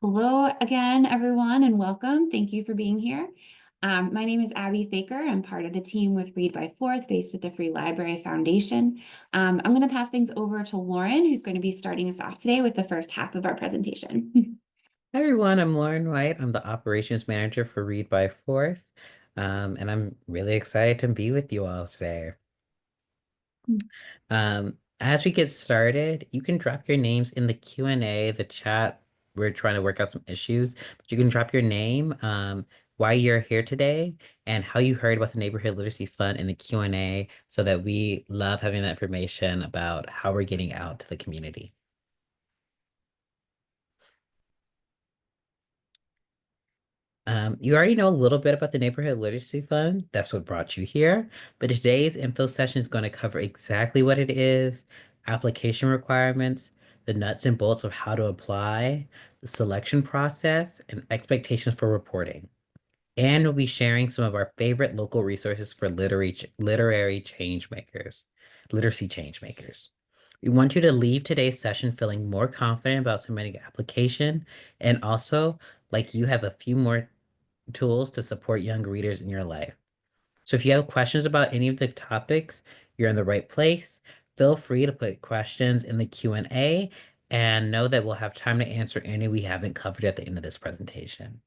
Hello again, everyone, and welcome. Thank you for being here. My name is Abby Faker. I'm part of the team with Read by Fourth, based at the Free Library Foundation. I'm going to pass things over to Lauren, who's going to be starting us off today with the first half of our presentation. Hi everyone, I'm Lauren White. I'm the operations manager for Read by Fourth, and I'm really excited to be with you all today. As we get started, you can drop your names in the Q&A, the chat. We're trying to work out some issues, but you can drop your name, why you're here today, and how you heard about the Neighborhood Literacy Fund in the Q&A, so that we love having that information about how we're getting out to the community. You already know a little bit about the Neighborhood Literacy Fund. That's what brought you here. But today's info session is going to cover exactly what it is, application requirements, the nuts and bolts of how to apply, the selection process, and expectations for reporting. And we'll be sharing some of our favorite local resources for literary change makers, literacy change makers. We want you to leave today's session feeling more confident about submitting an application and also like you have a few more tools to support young readers in your life. So if you have questions about any of the topics, you're in the right place. Feel free to put questions in the Q&A and know that we'll have time to answer any we haven't covered at the end of this presentation.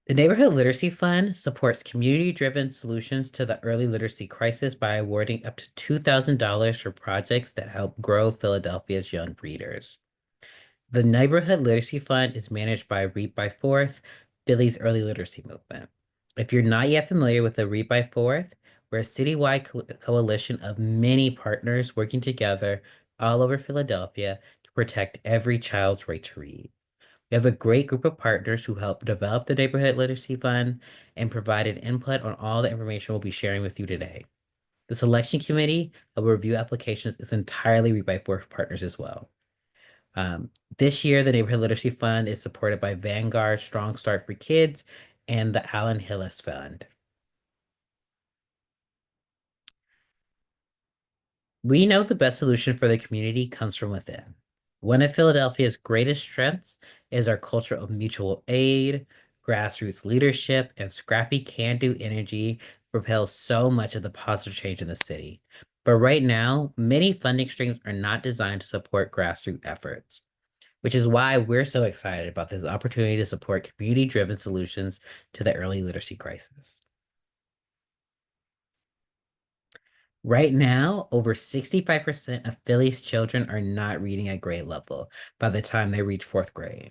The Neighborhood Literacy Fund supports community-driven solutions to the early literacy crisis by awarding up to $2,000 for projects that help grow Philadelphia's young readers. The Neighborhood Literacy Fund is managed by Read by Fourth, Philly's early literacy movement. If you're not yet familiar with the Read by Fourth, we're a citywide coalition of many partners working together all over Philadelphia to protect every child's right to read. We have a great group of partners who helped develop the Neighborhood Literacy Fund and provided input on all the information we'll be sharing with you today. The selection committee that will review applications is entirely Read by Fourth partners as well. Um, this year, the Neighborhood Literacy Fund is supported by Vanguard Strong Start for Kids and the Alan Hillis Fund. We know the best solution for the community comes from within. One of Philadelphia's greatest strengths is our culture of mutual aid, grassroots leadership, and scrappy can-do energy propels so much of the positive change in the city. But right now, many funding streams are not designed to support grassroots efforts, which is why we're so excited about this opportunity to support community-driven solutions to the early literacy crisis. Right now, over 65% of Philly's children are not reading at grade level by the time they reach fourth grade,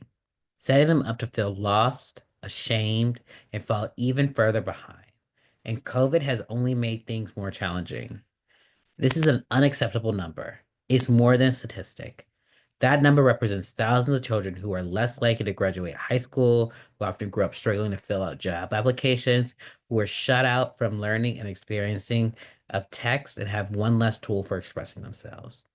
setting them up to feel lost, ashamed, and fall even further behind. And COVID has only made things more challenging. This is an unacceptable number. It's more than a statistic. That number represents thousands of children who are less likely to graduate high school, who often grew up struggling to fill out job applications, who are shut out from learning and experiencing of text and have one less tool for expressing themselves.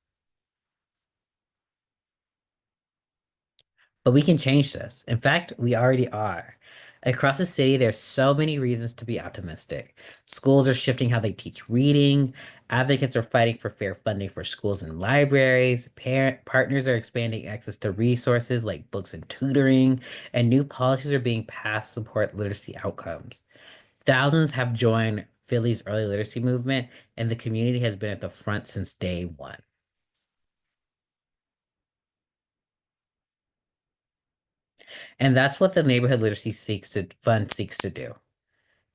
But we can change this. In fact, we already are. Across the city, there's so many reasons to be optimistic. Schools are shifting how they teach reading. Advocates are fighting for fair funding for schools and libraries. Parent partners are expanding access to resources like books and tutoring, and new policies are being passed to support literacy outcomes. Thousands have joined Philly's early literacy movement, and the community has been at the front since day one. And that's what the Neighborhood Literacy Fund seeks to do.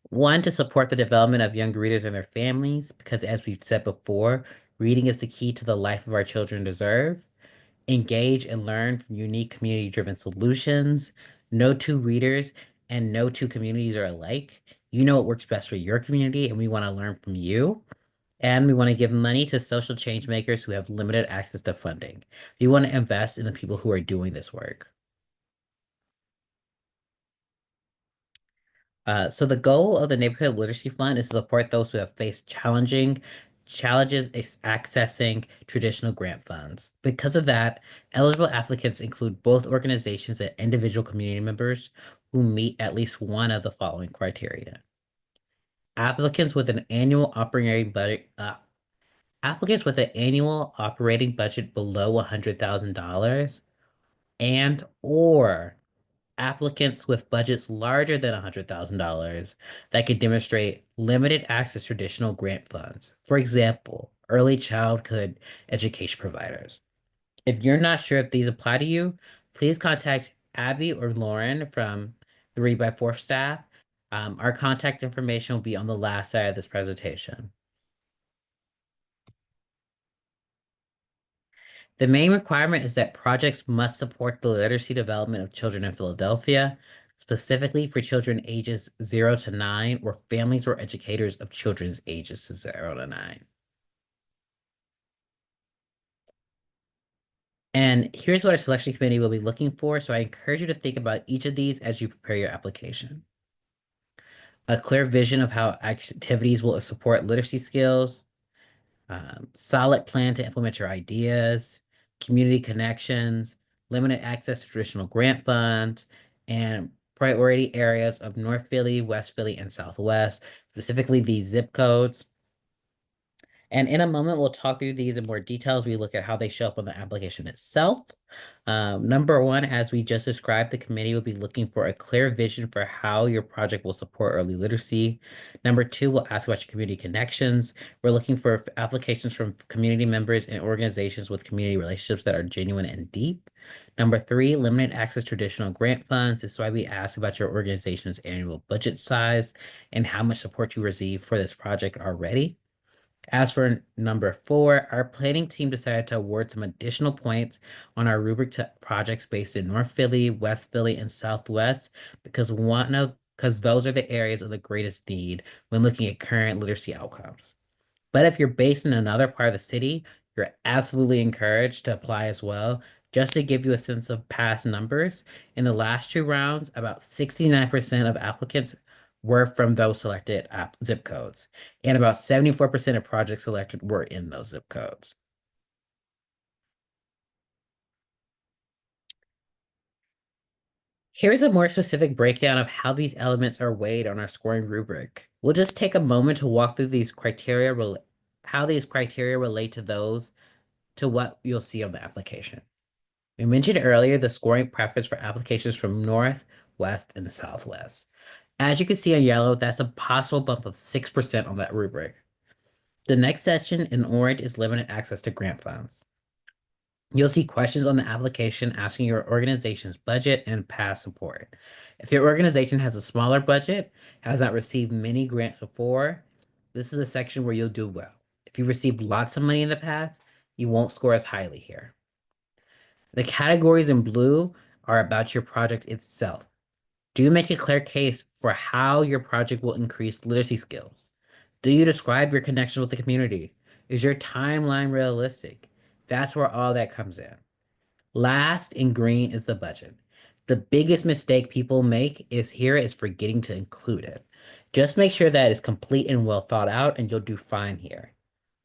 One, to support the development of young readers and their families, because as we've said before, reading is the key to the life of our children deserve. Engage and learn from unique community-driven solutions. No two readers and no two communities are alike. You know what works best for your community, and we want to learn from you. And we want to give money to social change makers who have limited access to funding. We want to invest in the people who are doing this work. So the goal of the Neighborhood Literacy Fund is to support those who have faced challenging challenges accessing traditional grant funds. Because of that, eligible applicants include both organizations and individual community members who meet at least one of the following criteria. Applicants with an annual operating budget, Applicants with an annual operating budget below $100,000 and or applicants with budgets larger than $100,000 that can demonstrate limited access to traditional grant funds. For example, early childhood education providers. If you're not sure if these apply to you, please contact Abby or Lauren from the Read by Fourth staff. Our contact information will be on the last side of this presentation. The main requirement is that projects must support the literacy development of children in Philadelphia, specifically for children ages 0 to 9 or families or educators of children's ages 0 to 9. And here's what our selection committee will be looking for. So I encourage you to think about each of these as you prepare your application. A clear vision of how activities will support literacy skills, solid plan to implement your ideas, community connections, limited access to traditional grant funds, and priority areas of North Philly, West Philly, and Southwest, specifically these zip codes. And in a moment, we'll talk through these in more detail as we look at how they show up on the application itself. Number one, as we just described, the committee will be looking for a clear vision for how your project will support early literacy. Number two, we'll ask about your community connections. We're looking for applications from community members and organizations with community relationships that are genuine and deep. Number three, limited access to traditional grant funds. This is why we ask about your organization's annual budget size and how much support you receive for this project already. As for number four, our planning team decided to award some additional points on our rubric to projects based in North Philly, West Philly, and Southwest because those are the areas of the greatest need when looking at current literacy outcomes. But if you're based in another part of the city, you're absolutely encouraged to apply as well. Just to give you a sense of past numbers, in the last two rounds, about 69% of applicants were from those selected zip codes, and about 74% of projects selected were in those zip codes. Here's a more specific breakdown of how these elements are weighed on our scoring rubric. We'll just take a moment to walk through these criteria, how these criteria relate to what you'll see on the application. We mentioned earlier the scoring preference for applications from North, West, and Southwest. As you can see in yellow, that's a possible bump of 6% on that rubric. The next section in orange is limited access to grant funds. You'll see questions on the application asking your organization's budget and past support. If your organization has a smaller budget, has not received many grants before, this is a section where you'll do well. If you received lots of money in the past, you won't score as highly here. The categories in blue are about your project itself. Do you make a clear case for how your project will increase literacy skills? Do you describe your connection with the community? Is your timeline realistic? That's where all that comes in. Last in green is the budget. The biggest mistake people make is forgetting to include it. Just make sure that it's complete and well thought out, and you'll do fine here.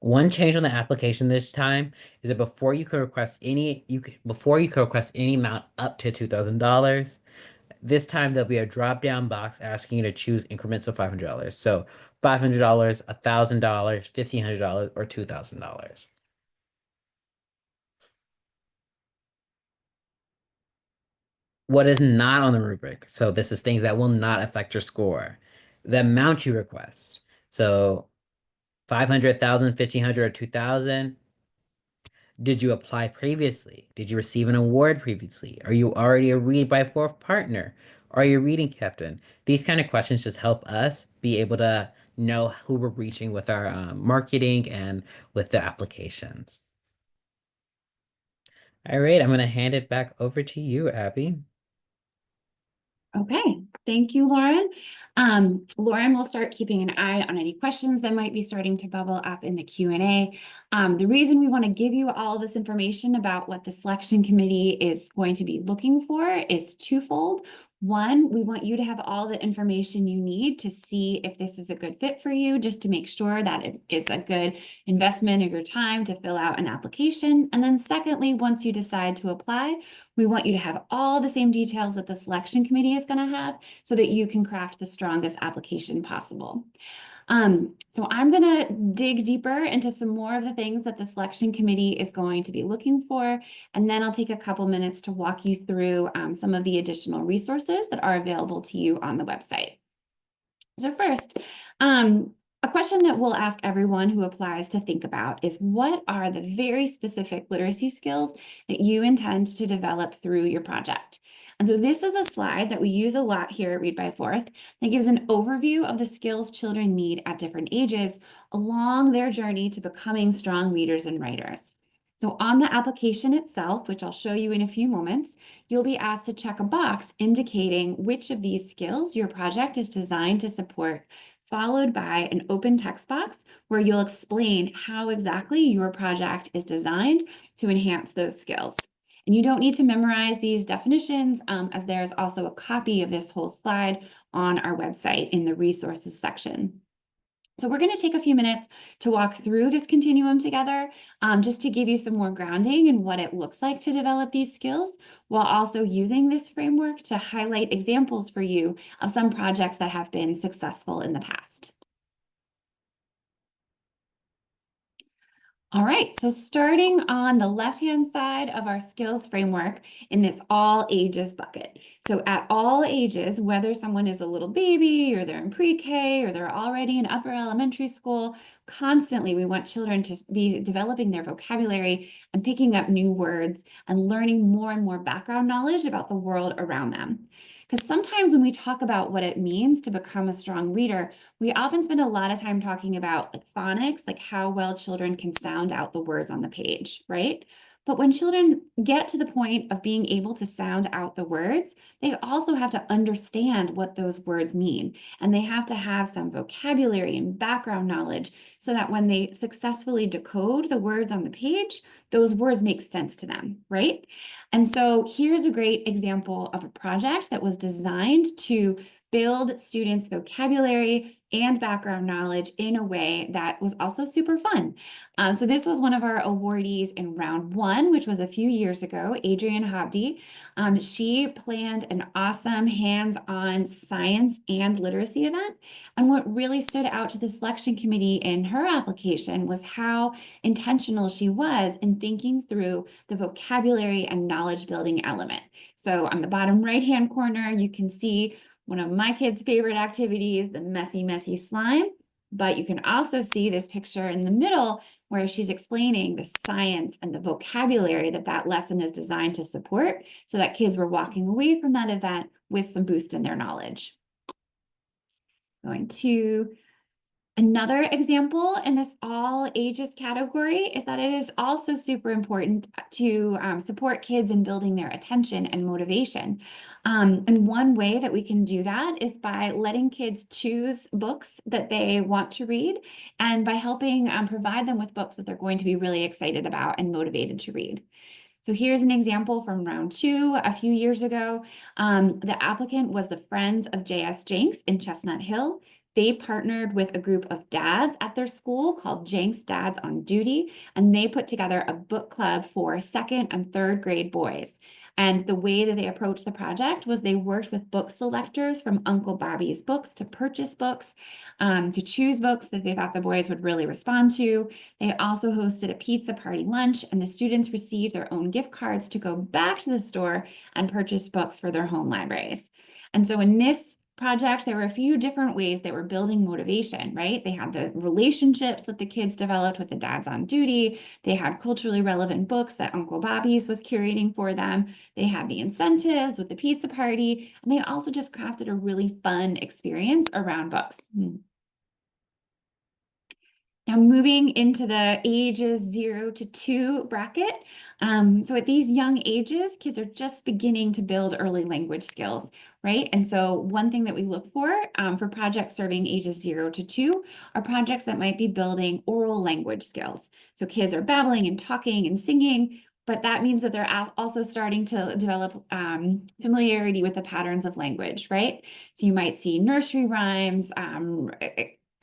One change on the application this time is that before you could request any amount up to $2,000, this time there'll be a drop-down box asking you to choose increments of $500. So $500, $1,000, $1,500, or $2,000. What is not on the rubric? So this is things that will not affect your score. The amount you request. So 500, 1,000, 1,500, or 2,000. Did you apply previously? Did you receive an award previously? Are you already a Read by Fourth partner? Are you a reading captain? These kind of questions just help us be able to know who we're reaching with our marketing and with the applications. All right, I'm going to hand it back over to you, Abby. Okay, thank you, Lauren. Lauren will start keeping an eye on any questions that might be starting to bubble up in the Q&A. The reason we want to give you all this information about what the selection committee is going to be looking for is twofold. One, we want you to have all the information you need to see if this is a good fit for you, just to make sure that it is a good investment of your time to fill out an application. And then secondly, once you decide to apply, we want you to have all the same details that the selection committee is going to have so that you can craft the strongest application possible. So I'm going to dig deeper into some more of the things that the selection committee is going to be looking for, and then I'll take a couple minutes to walk you through some of the additional resources that are available to you on the website. So first, a question that we'll ask everyone who applies to think about is, what are the very specific literacy skills that you intend to develop through your project? And so this is a slide that we use a lot here at Read by Fourth that gives an overview of the skills children need at different ages along their journey to becoming strong readers and writers. So on the application itself, which I'll show you in a few moments, you'll be asked to check a box indicating which of these skills your project is designed to support, followed by an open text box where you'll explain how exactly your project is designed to enhance those skills. And you don't need to memorize these definitions, as there's also a copy of this whole slide on our website in the resources section. So we're going to take a few minutes to walk through this continuum together, just to give you some more grounding in what it looks like to develop these skills, while also using this framework to highlight examples for you of some projects that have been successful in the past. All right, so starting on the left-hand side of our skills framework in this all ages bucket. So at all ages, whether someone is a little baby or they're in pre-K or they're already in upper elementary school, constantly we want children to be developing their vocabulary and picking up new words and learning more and more background knowledge about the world around them. Because sometimes when we talk about what it means to become a strong reader, we often spend a lot of time talking about like phonics, like how well children can sound out the words on the page, right? But when children get to the point of being able to sound out the words, they also have to understand what those words mean. And they have to have some vocabulary and background knowledge so that when they successfully decode the words on the page, those words make sense to them, right? And so here's a great example of a project that was designed to build students' vocabulary and background knowledge in a way that was also super fun. So this was one of our awardees in round one, which was a few years ago, Adrienne Hobdy. She planned an awesome hands-on science and literacy event. And what really stood out to the selection committee in her application was how intentional she was in thinking through the vocabulary and knowledge building element. So on the bottom right-hand corner, you can see one of my kids' favorite activities, the messy, messy slime. But you can also see this picture in the middle where she's explaining the science and the vocabulary that that lesson is designed to support, so that kids were walking away from that event with some boost in their knowledge. Going to another example in this all ages category is that it is also super important to support kids in building their attention and motivation. And one way that we can do that is by letting kids choose books that they want to read, and by helping provide them with books that they're going to be really excited about and motivated to read. So here's an example from round two a few years ago. The applicant was the Friends of J.S. Jenks in Chestnut Hill. They partnered with a group of dads at their school called Jenks Dads on Duty, and they put together a book club for second and third grade boys. And the way that they approached the project was they worked with book selectors from Uncle Bobby's Books to purchase books, to choose books that they thought the boys would really respond to. They also hosted a pizza party lunch, and the students received their own gift cards to go back to the store and purchase books for their home libraries. And so in this project, there were a few different ways they were building motivation, right? They had the relationships that the kids developed with the dads on duty. They had culturally relevant books that Uncle Bobby's was curating for them. They had the incentives with the pizza party, and they also just crafted a really fun experience around books. Now moving into the ages 0 to 2 bracket. So at these young ages, kids are just beginning to build early language skills, right? And so one thing that we look for projects serving ages 0 to 2 are projects that might be building oral language skills. So kids are babbling and talking and singing, but that means that they're also starting to develop familiarity with the patterns of language, right? So you might see nursery rhymes,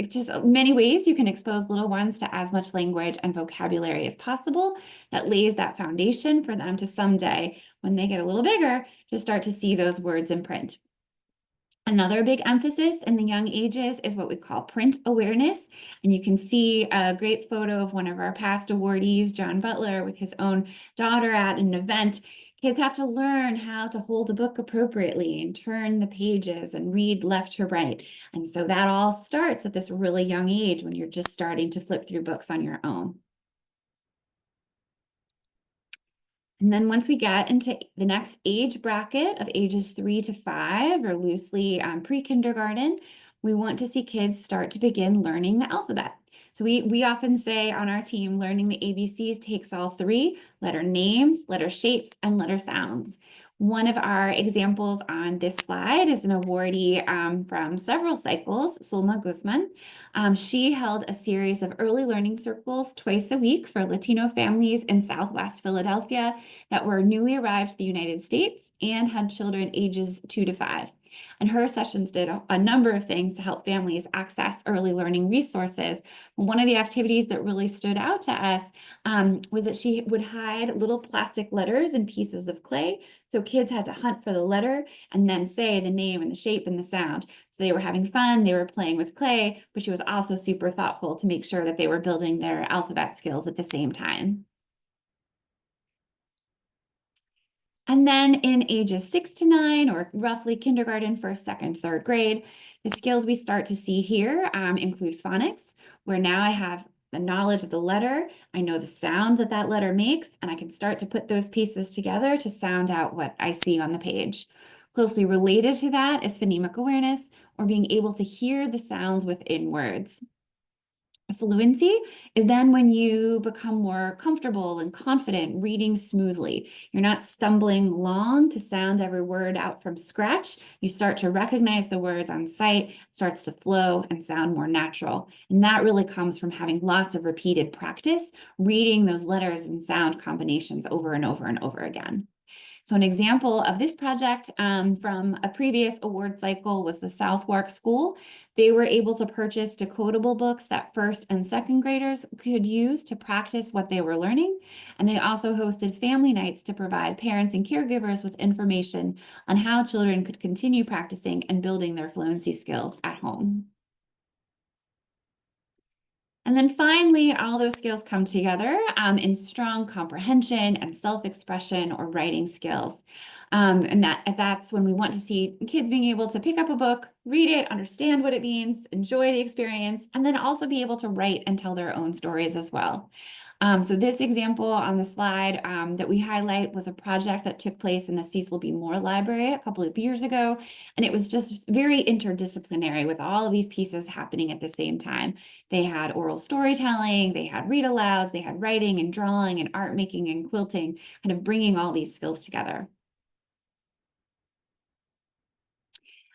it's just many ways you can expose little ones to as much language and vocabulary as possible. That lays that foundation for them to someday, when they get a little bigger, to start to see those words in print. Another big emphasis in the young ages is what we call print awareness. And you can see a great photo of one of our past awardees, John Butler, with his own daughter at an event. Kids have to learn how to hold a book appropriately and turn the pages and read left to right. And so that all starts at this really young age when you're just starting to flip through books on your own. And then once we get into the next age bracket of ages 3 to 5, or loosely pre-kindergarten, we want to see kids start to begin learning the alphabet. So we often say on our team, learning the ABCs takes all three: letter names, letter shapes, and letter sounds. One of our examples on this slide is an awardee from several cycles, Sulma Guzman. She held a series of early learning circles twice a week for Latino families in Southwest Philadelphia that were newly arrived to the United States and had children ages 2 to 5. And her sessions did a number of things to help families access early learning resources. One of the activities that really stood out to us was that she would hide little plastic letters in pieces of clay. So kids had to hunt for the letter and then say the name and the shape and the sound. So they were having fun, they were playing with clay, but she was also super thoughtful to make sure that they were building their alphabet skills at the same time. And then in ages 6 to 9, or roughly kindergarten, first, second, third grade, the skills we start to see here include phonics, where now I have the knowledge of the letter, I know the sound that that letter makes, and I can start to put those pieces together to sound out what I see on the page. Closely related to that is phonemic awareness, or being able to hear the sounds within words. Fluency is then when you become more comfortable and confident reading smoothly. You're not stumbling long to sound every word out from scratch. You start to recognize the words on sight, starts to flow and sound more natural. And that really comes from having lots of repeated practice, reading those letters and sound combinations over and over and over again. So an example of this project from a previous award cycle was the Southwark School. They were able to purchase decodable books that first and second graders could use to practice what they were learning. And they also hosted family nights to provide parents and caregivers with information on how children could continue practicing and building their fluency skills at home. And then finally, all those skills come together in strong comprehension and self-expression or writing skills. And that's when we want to see kids being able to pick up a book, read it, understand what it means, enjoy the experience, and then also be able to write and tell their own stories as well. So this example on the slide that we highlight was a project that took place in the Cecil B. Moore Library a couple of years ago. And it was just very interdisciplinary with all of these pieces happening at the same time. They had oral storytelling, they had read alouds, they had writing and drawing and art making and quilting, kind of bringing all these skills together.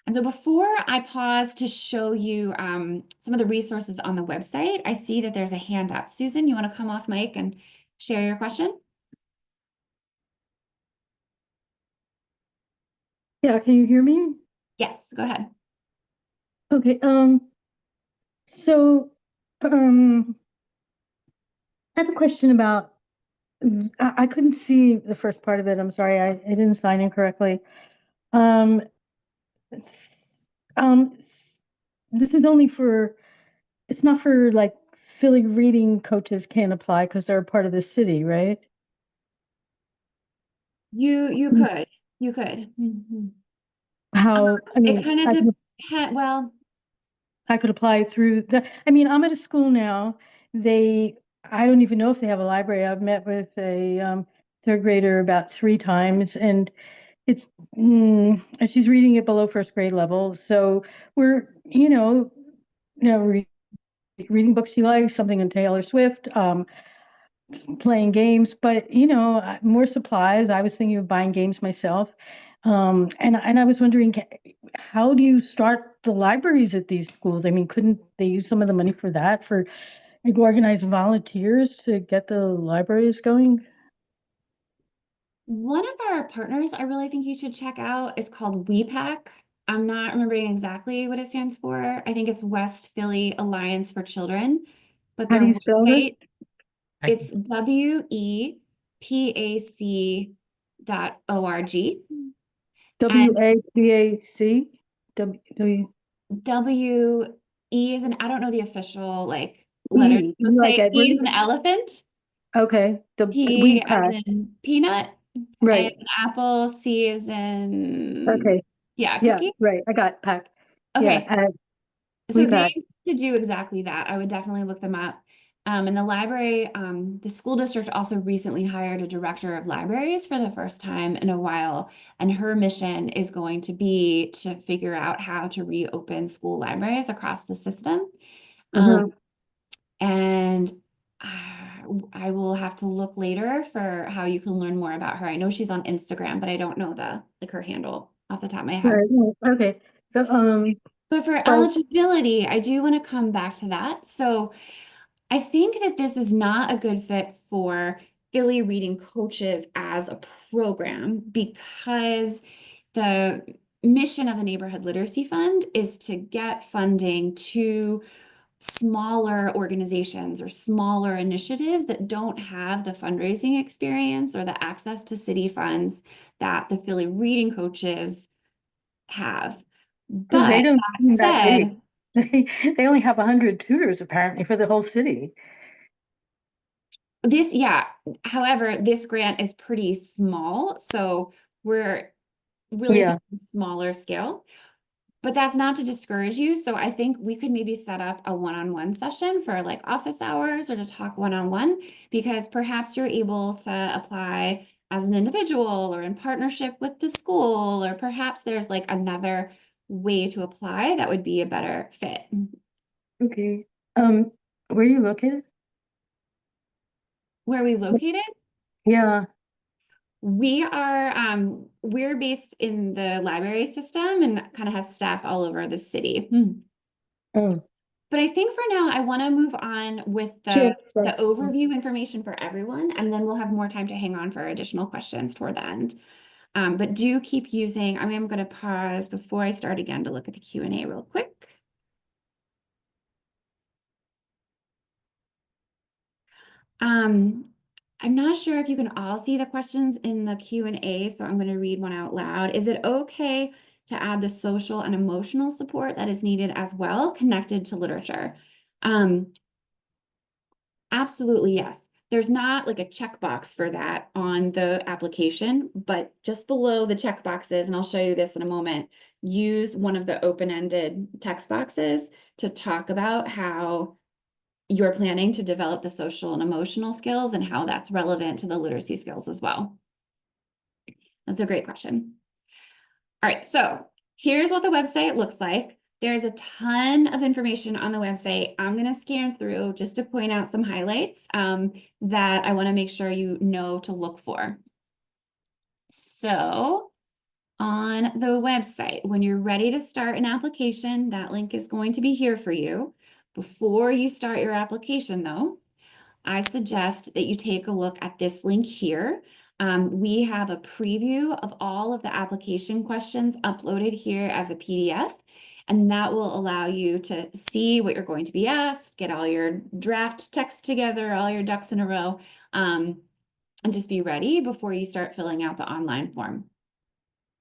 And so before I pause to show you some of the resources on the website, I see that there's a hand up. Susan, you want to come off mic and share your question? Yeah, can you hear me? Yes, go ahead. Okay, so I have a question about, I couldn't see the first part of it. I'm sorry, I didn't sign in correctly. Um, this is only for, it's not for like Philly reading coaches can't apply because they're a part of the city, right? You could. You could. Mhm. How, I It mean, kind of depends. Well, I could apply through the, I mean, I'm at a school now. I don't even know if they have a library. I've met with a third grader about 3 times, and it's, she's reading it below first grade level. So we're, reading books she likes, something on Taylor Swift, playing games, but more supplies. I was thinking of buying games myself. And I was wondering, how do you start the libraries at these schools? I mean, couldn't they use some of the money for that, for like organize volunteers to get the libraries going? one of our partners I really think you should check out is called WEPAC. I'm not remembering exactly what it stands for. I think it's West Philly Alliance for Children, but How do their you spell it? website, it's WEPAC.org. And WAPAC? W-E is an, I don't know the official like letters. E, So like say E is Edward? an elephant, Okay, we P as pass. in peanut, A as Right. in apple, C as in, Okay. yeah, Yeah, cookie. right. I got pack. Yeah, Okay. we So they pass. to do exactly that. I would definitely look them up. In the library, the school district also recently hired a director of libraries for the first time in a while, and her mission is going to be to figure out how to reopen school libraries across the system. Uh-huh. And I will have to look later for how you can learn more about her. I know she's on Instagram, but I don't know the like her handle off the top of my head. Right. Okay. So, But for but eligibility, I do want to come back to that. So I think that this is not a good fit for Philly Reading Coaches as a program because the mission of the Neighborhood Literacy Fund is to get funding to smaller organizations or smaller initiatives that don't have the fundraising experience or the access to city funds that the Philly Reading Coaches have. because they But don't that seem that big. said, They only have 100 tutors apparently for the whole city. yeah, however, this grant is pretty small, so we're really Yeah. thinking smaller scale. But that's not to discourage you. So I think we could maybe set up a one-on-one session for like office hours or to talk one-on-one, because perhaps you're able to apply as an individual or in partnership with the school, or perhaps there's like another way to apply that would be a better fit. Okay. Where you located? Where are we located? Yeah. We're based in the library system and kind of has staff all over the city. Oh, But I think for now, I want to move on with sure. the overview information for everyone, and then we'll have more time to hang on for additional questions toward the end. But do keep using, I mean, I'm going to pause before I start again to look at the Q&A real quick. I'm not sure if you can all see the questions in the Q&A, so I'm going to read one out loud. Is it okay to add the social and emotional support that is needed as well, connected to literature? Absolutely, yes. There's not like a checkbox for that on the application, but just below the checkboxes, and I'll show you this in a moment, use one of the open-ended text boxes to talk about how you're planning to develop the social and emotional skills and how that's relevant to the literacy skills as well. That's a great question. All right, so here's what the website looks like. There's a ton of information on the website. I'm going to scan through just to point out some highlights that I want to make sure you know to look for. So on the website, when you're ready to start an application, that link is going to be here for you. Before you start your application, though, I suggest that you take a look at this link here. We have a preview of all of the application questions uploaded here as a PDF, and that will allow you to see what you're going to be asked, get all your draft text together, all your ducks in a row, and just be ready before you start filling out the online form.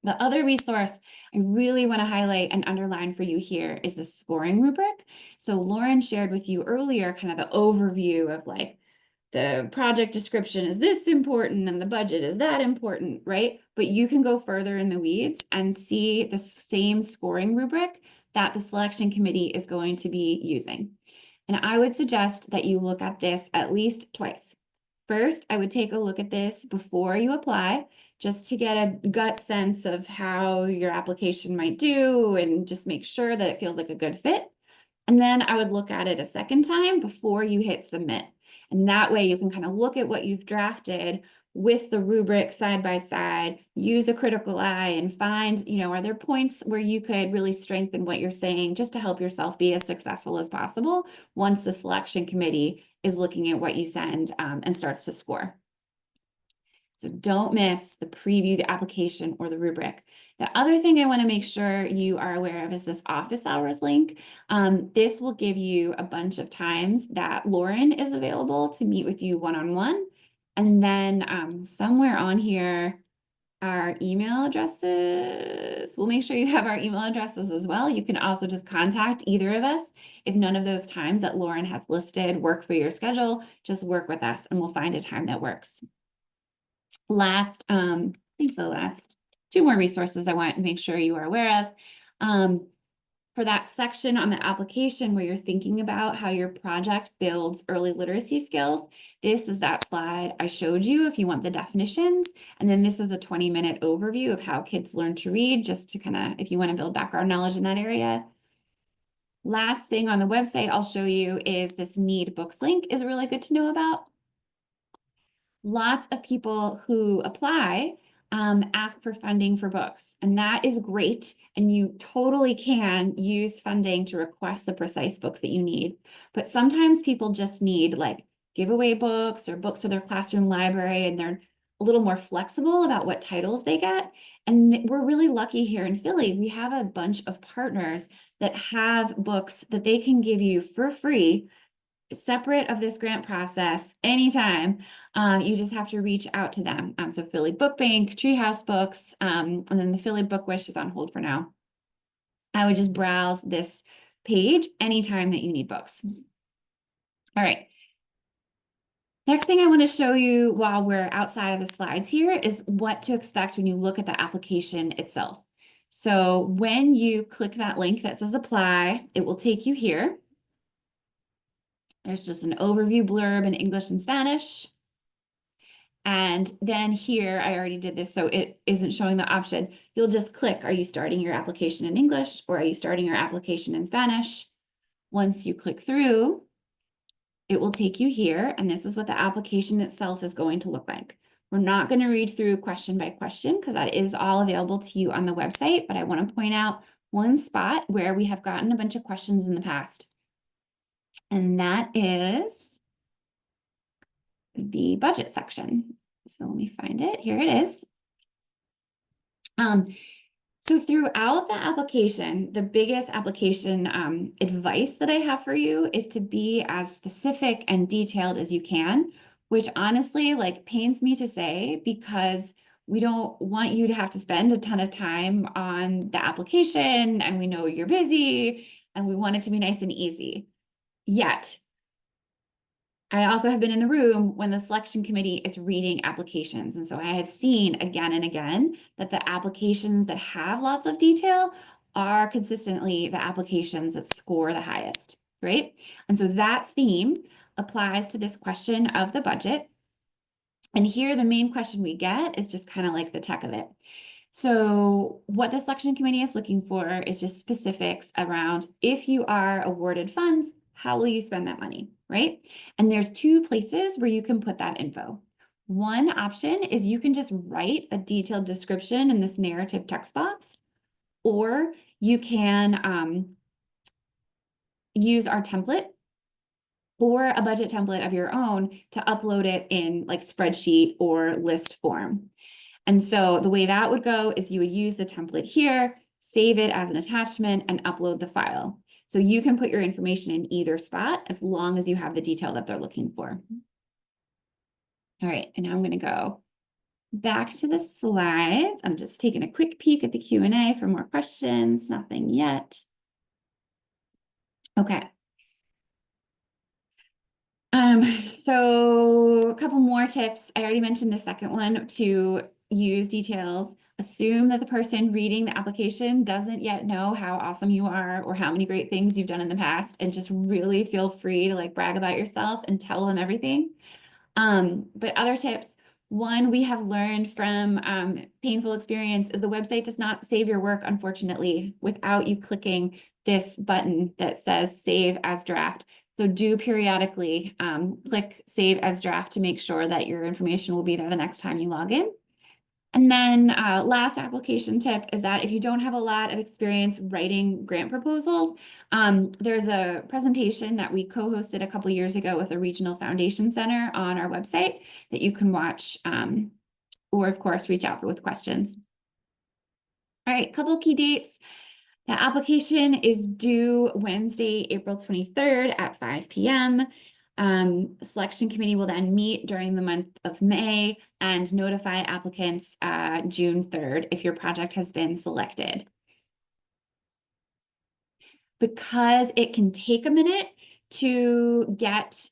The other resource I really want to highlight and underline for you here is the scoring rubric. So Lauren shared with you earlier kind of the overview of like the project description is this important and the budget is that important, right? But you can go further in the weeds and see the same scoring rubric that the selection committee is going to be using. And I would suggest that you look at this at least twice. First, I would take a look at this before you apply, just to get a gut sense of how your application might do and just make sure that it feels like a good fit. And then I would look at it a second time before you hit submit. And that way you can kind of look at what you've drafted with the rubric side by side, use a critical eye and find, are there points where you could really strengthen what you're saying just to help yourself be as successful as possible once the selection committee is looking at what you send and starts to score. So don't miss the preview, the application, or the rubric. The other thing I want to make sure you are aware of is this office hours link. This will give you a bunch of times that Lauren is available to meet with you one-on-one. And then somewhere on here, our email addresses. We'll make sure you have our email addresses as well. You can also just contact either of us. If none of those times that Lauren has listed work for your schedule, just work with us and we'll find a time that works. Last, I think the last two more resources I want to make sure you are aware of. For that section on the application where you're thinking about how your project builds early literacy skills, this is that slide I showed you if you want the definitions. And then this is a 20-minute overview of how kids learn to read, just to kind of, if you want to build background knowledge in that area. Last thing on the website I'll show you is this Need Books link is really good to know about. Lots of people who apply ask for funding for books, and that is great. And you totally can use funding to request the precise books that you need. But sometimes people just need like giveaway books or books for their classroom library, and they're a little more flexible about what titles they get. And we're really lucky here in Philly. We have a bunch of partners that have books that they can give you for free, separate of this grant process anytime. You just have to reach out to them. So Philly Book Bank, Treehouse Books, and then the Philly Book Wish is on hold for now. I would just browse this page anytime that you need books. All right. Next thing I want to show you while we're outside of the slides here is what to expect when you look at the application itself. So when you click that link that says apply, it will take you here. There's just an overview blurb in English and Spanish. And then here, I already did this, so it isn't showing the option. You'll just click, are you starting your application in English or are you starting your application in Spanish? Once you click through, it will take you here, and this is what the application itself is going to look like. We're not going to read through question by question because that is all available to you on the website, but I want to point out one spot where we have gotten a bunch of questions in the past. And that is the budget section. So let me find it. Here it is. So throughout the application, the biggest application advice that I have for you is to be as specific and detailed as you can, which honestly like pains me to say because we don't want you to have to spend a ton of time on the application, and we know you're busy and we want it to be nice and easy. Yet, I also have been in the room when the selection committee is reading applications. And so I have seen again and again that the applications that have lots of detail are consistently the applications that score the highest, right? And so that theme applies to this question of the budget. And here the main question we get is just kind of like the tech of it. So what the selection committee is looking for is just specifics around if you are awarded funds, how will you spend that money, right? And there's two places where you can put that info. One option is you can just write a detailed description in this narrative text box, or you can use our template or a budget template of your own to upload it in like spreadsheet or list form. And so the way that would go is you would use the template here, save it as an attachment, and upload the file. So you can put your information in either spot as long as you have the detail that they're looking for. All right, and now I'm going to go back to the slides. I'm just taking a quick peek at the Q&A for more questions. Nothing yet. Okay. So a couple more tips. I already mentioned the second one, to use details. Assume that the person reading the application doesn't yet know how awesome you are or how many great things you've done in the past, and just really feel free to like brag about yourself and tell them everything. But other tips, one we have learned from painful experience is the website does not save your work, unfortunately, without you clicking this button that says save as draft. So do periodically click save as draft to make sure that your information will be there the next time you log in. And then last application tip is that if you don't have a lot of experience writing grant proposals, there's a presentation that we co-hosted a couple years ago with the Regional Foundation Center on our website that you can watch, or of course, reach out with questions. All right, couple key dates. The application is due Wednesday, April 23rd at 5 p.m. Selection committee will then meet during the month of May and notify applicants June 3rd if your project has been selected. Because it can take a minute to get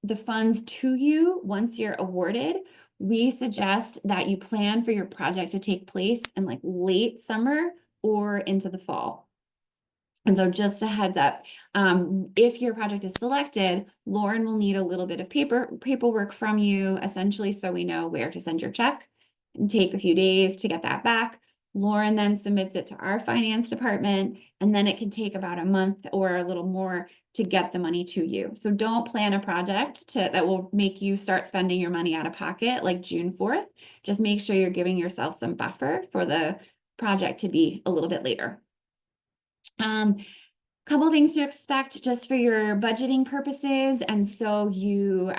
the funds to you once you're awarded, we suggest that you plan for your project to take place in like late summer or into the fall. And so just a heads up, if your project is selected, Lauren will need a little bit of paperwork from you, essentially, so we know where to send your check and take a few days to get that back. Lauren then submits it to our finance department, and then it can take about a month or a little more to get the money to you. So don't plan a project that will make you start spending your money out of pocket like June 4th. Just make sure you're giving yourself some buffer for the project to be a little bit later. Couple things to expect just for your budgeting purposes, and so you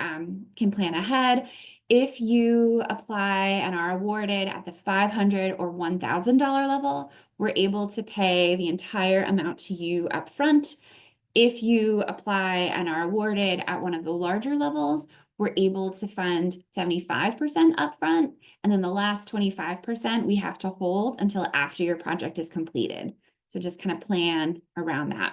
can plan ahead. If you apply and are awarded at the $500 or $1,000 level, we're able to pay the entire amount to you up front. If you apply and are awarded at one of the larger levels, we're able to fund 75% upfront, and then the last 25% we have to hold until after your project is completed. So just kind of plan around that.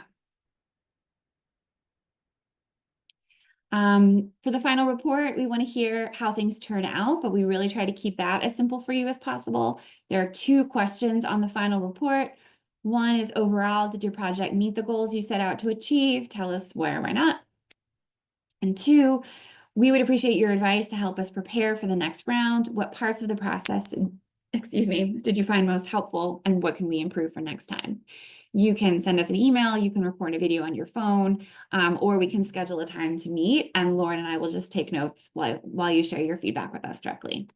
For the final report, we want to hear how things turn out, but we really try to keep that as simple for you as possible. There are 2 questions on the final report. One is overall, did your project meet the goals you set out to achieve? Tell us where, why not? And 2, we would appreciate your advice to help us prepare for the next round. What parts of the process, did you find most helpful, and what can we improve for next time? You can send us an email, you can record a video on your phone, or we can schedule a time to meet, and Lauren and I will just take notes while you share your feedback with us directly.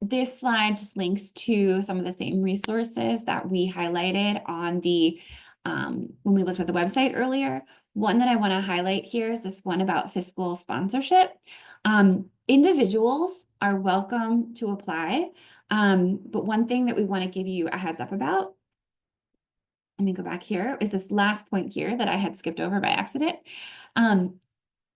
This slide just links to some of the same resources that we highlighted on the when we looked at the website earlier. One that I want to highlight here is this one about fiscal sponsorship. Individuals are welcome to apply, but one thing that we want to give you a heads up about, let me go back here, is this last point here that I had skipped over by accident.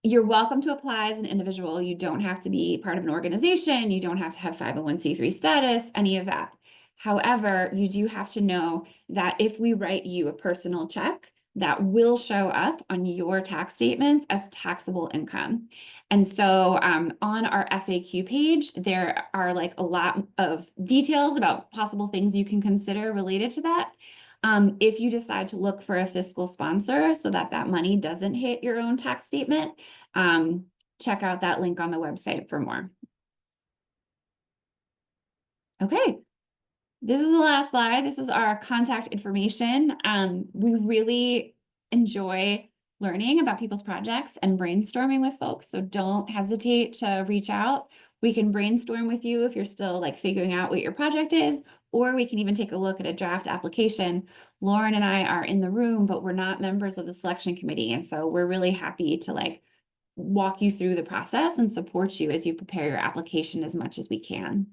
You're welcome to apply as an individual. You don't have to be part of an organization. You don't have to have 501c3 status, any of that. However, you do have to know that if we write you a personal check, that will show up on your tax statements as taxable income. And so on our FAQ page, there are like a lot of details about possible things you can consider related to that. If you decide to look for a fiscal sponsor so that that money doesn't hit your own tax statement, check out that link on the website for more. Okay. This is the last slide. This is our contact information. We really enjoy learning about people's projects and brainstorming with folks, so don't hesitate to reach out. We can brainstorm with you if you're still like figuring out what your project is, or we can even take a look at a draft application. Lauren and I are in the room, but we're not members of the selection committee, and so we're really happy to like walk you through the process and support you as you prepare your application as much as we can.